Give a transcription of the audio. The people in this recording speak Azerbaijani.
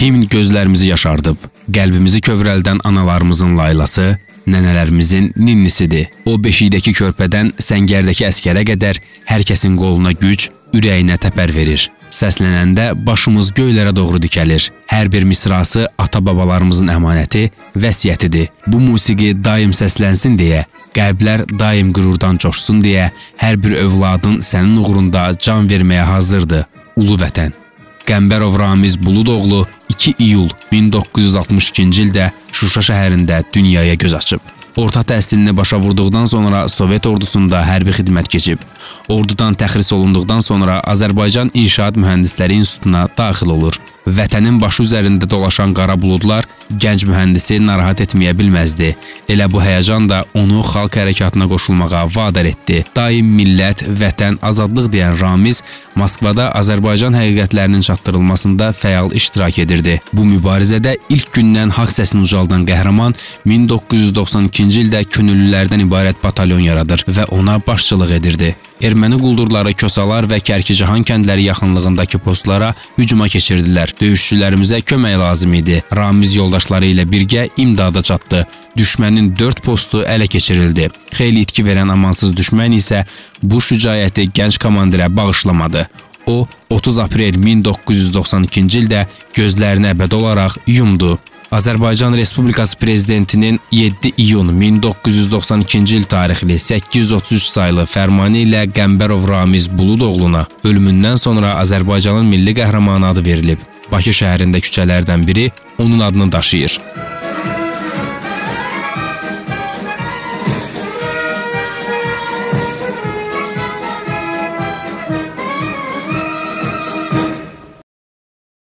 himn gözlərimizi yaşardıb. Qəlbimizi kövrəldən analarımızın laylası, nənələrimizin ninnisidir. O beşikdəki körpədən səngərdəki əskərə qədər hər kəsin qoluna güc, ürəyinə təpər verir. Səslənəndə başımız göylərə doğru dikəlir. Hər bir misrası ata-babalarımızın əmanəti, vəsiyyətidir. Bu musiqi daim səslənsin deyə, qəlblər daim qürurdan coşsun deyə, hər bir övladın sənin uğrunda can verməyə hazırdır. Ulu vətən. Qəmbərov Ramiz Buludoğlu 2 iyul 1962-ci ildə Şuşa şəhərində dünyaya göz açıb. Orta təhsilini başa vurduqdan sonra Sovet ordusunda hərbi xidmət keçib. Ordudan təxris olunduqdan sonra Azərbaycan İnşaat Mühəndisləri İnstitutuna daxil olur. Vətənin başı üzərində dolaşan qara buludlar gənc mühəndisi narahat etməyə bilməzdi. Elə bu həyəcan da onu xalq hərəkatına qoşulmağa vadar etdi. Daim millət, vətən, azadlıq deyən Ramiz Moskvada Azərbaycan həqiqətlərinin çatdırılmasında fəal iştirak edirdi. Bu mübarizədə ilk gündən haqq səsini ucaldan qəhrəman 1992-ci ildə könüllülərdən ibarət batalyon yaradır və ona başçılıq edirdi. Erməni quldurları Kosalar və Kərkicahan kəndləri yaxınlığındakı postlara hücuma keçirdilər. Döyüşçülərimizə kömək lazım idi. Ramiz yoldaşları ilə birgə imdada çatdı. Düşmənin 4 postu ələ keçirildi. Xeyli itki verən amansız düşmən isə bu şücaəti gənc komandirə bağışlamadı. O, 30 aprel 1992-ci ildə gözlərini əbədi olaraq yumdu. Azərbaycan Respublikası Prezidentinin 7 iyun 1992-ci il tarixli 833 saylı fərmanı ilə Qəmbərov Ramiz Buludoğluna ölümündən sonra Azərbaycanın milli qəhrəmanı adı verilib. Bakı şəhərində küçələrdən biri onun adını daşıyır.